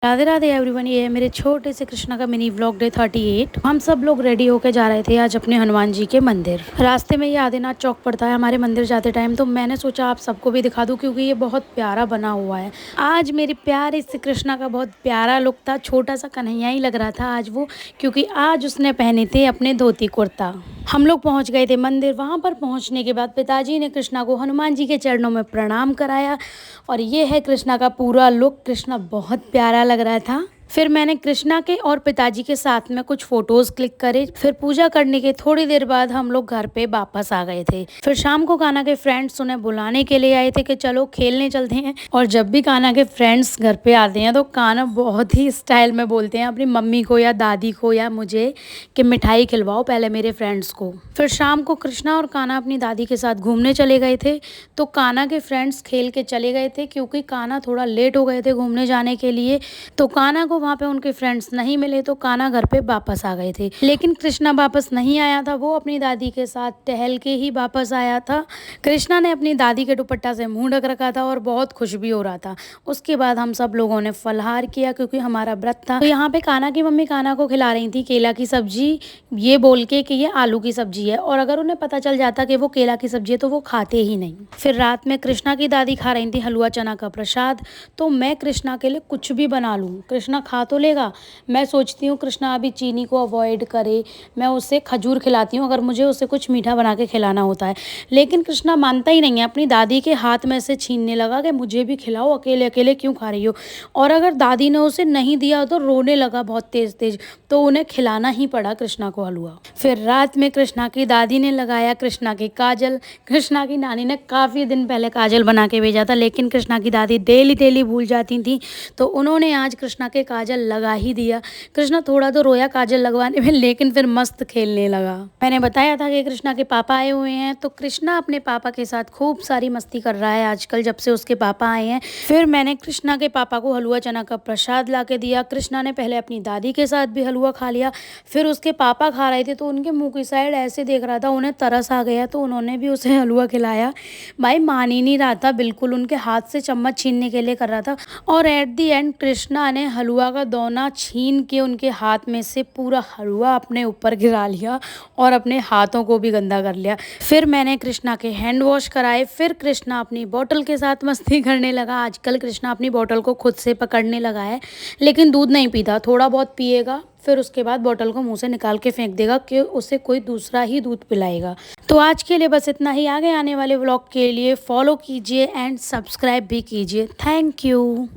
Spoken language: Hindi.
राधे राधे एवरीवन, ये है मेरे छोटे से कृष्णा का मिनी व्लॉग डे 38। हम सब लोग रेडी होके जा रहे थे आज अपने हनुमान जी के मंदिर। रास्ते में ये आदिनाथ चौक पड़ता है हमारे मंदिर जाते टाइम, तो मैंने सोचा आप सबको भी दिखा दूं क्योंकि ये बहुत प्यारा बना हुआ है। आज मेरे प्यारे से कृष्णा का बहुत प्यारा लुक था, छोटा सा कन्हैया ही लग रहा था आज वो, क्योंकि आज उसने पहने थे अपने धोती कुर्ता। हम लोग पहुंच गए थे मंदिर। वहां पर पहुंचने के बाद पिताजी ने कृष्णा को हनुमान जी के चरणों में प्रणाम कराया और ये है कृष्णा का पूरा लुक। कृष्णा बहुत प्यारा लग रहा था। फिर मैंने कृष्णा के और पिताजी के साथ में कुछ फोटोज क्लिक करे। फिर पूजा करने के थोड़ी देर बाद हम लोग घर पे वापस आ गए थे। फिर शाम को कान्हा के फ्रेंड्स उन्हें बुलाने के लिए आए थे कि चलो खेलने चलते हैं। और जब भी कान्हा के फ्रेंड्स घर पे आते हैं तो कान्हा बहुत ही स्टाइल में बोलते हैं अपनी मम्मी को या दादी को या मुझे कि मिठाई खिलवाओ पहले मेरे फ्रेंड्स को। फिर शाम को कृष्णा और कान्हा अपनी दादी के साथ घूमने चले गए थे। तो कान्हा के फ्रेंड्स खेल के चले गए थे क्योंकि कान्हा थोड़ा लेट हो गए थे घूमने जाने के लिए। तो कान्हा को वहाँ पे उनके फ्रेंड्स नहीं मिले तो कान्हा घर पे वापस आ गए थे। लेकिन कृष्णा वापस नहीं आया था, वो अपनी दादी के साथ टहल के ही वापस आया था। कृष्णा ने अपनी दादी के दुपट्टा से मुंह ढक रखा था और बहुत खुश भी हो रहा था। उसके बाद हम सब लोगों ने फलाहार किया क्योंकि हमारा व्रत था। तो यहाँ पे कान्हा की मम्मी कान्हा को खिला रही थी केला की सब्जी, ये बोल के कि ये आलू की सब्जी है, और अगर उन्हें पता चल जाता कि वो केला की सब्जी है तो वो खाते ही नहीं। फिर रात में कृष्णा की दादी खा रही थी हलवा चना का प्रसाद। तो मैं कृष्णा के लिए कुछ भी बना लूँ, कृष्णा खा तो लेगा। मैं सोचती हूँ कृष्णा अभी चीनी को अवॉइड करे, मैं उसे खजूर खिलाती हूँ अगर मुझे उसे कुछ मीठा बना के खिलाना होता है। लेकिन कृष्णा मानता ही नहीं है, अपनी दादी के हाथ में से छीनने लगा कि मुझे भी खिलाओ, अकेले अकेले क्यों खा रही हो। और अगर दादी ने उसे नहीं दिया तो रोने लगा बहुत तेज तेज। तो उन्हें खिलाना ही पड़ा कृष्णा को हलवा। फिर रात में कृष्णा की दादी ने लगाया कृष्णा की काजल। कृष्णा की नानी ने काफ़ी दिन पहले काजल बना के भेजा था, लेकिन कृष्णा की दादी डेली डेली भूल जाती थी, तो उन्होंने आज कृष्णा के काजल लगा ही दिया। कृष्णा थोड़ा तो रोया काजल लगवाने में, लेकिन फिर मस्त खेलने लगा। मैंने बताया था कि कृष्णा के पापा आए हुए हैं, तो कृष्णा अपने पापा के साथ खूब सारी मस्ती कर रहा है आजकल जब से उसके पापा आए हैं। फिर मैंने कृष्णा के पापा को हलवा चना का प्रसाद ला के दिया। कृष्णा ने पहले अपनी दादी के साथ भी हलवा खा लिया। फिर उसके पापा खा रहे थे तो उनके मुंह की साइड ऐसे देख रहा था, उन्हें तरस आ गया तो उन्होंने भी उसे हलवा खिलाया। भाई मान ही नहीं रहा था, बिल्कुल उनके हाथ से चम्मच छीनने के लिए कर रहा था। और एट दी एंड कृष्णा ने हलवा का दोना छीन के उनके हाथ में से पूरा हलवा अपने ऊपर गिरा लिया और अपने हाथों को भी गंदा कर लिया। फिर मैंने कृष्णा के हैंड वॉश कराए। फिर कृष्णा अपनी बोतल के साथ मस्ती करने लगा। आजकल कृष्णा अपनी बोतल को खुद से पकड़ने लगा है, लेकिन दूध नहीं पीता, थोड़ा बहुत पिएगा, फिर उसके बाद बोतल को मुंह से निकाल के फेंक देगा कि उसे कोई दूसरा ही दूध पिलाएगा। तो आज के लिए बस इतना ही। आगे आने वाले व्लॉग के लिए फॉलो कीजिए एंड सब्सक्राइब भी कीजिए। Thank you.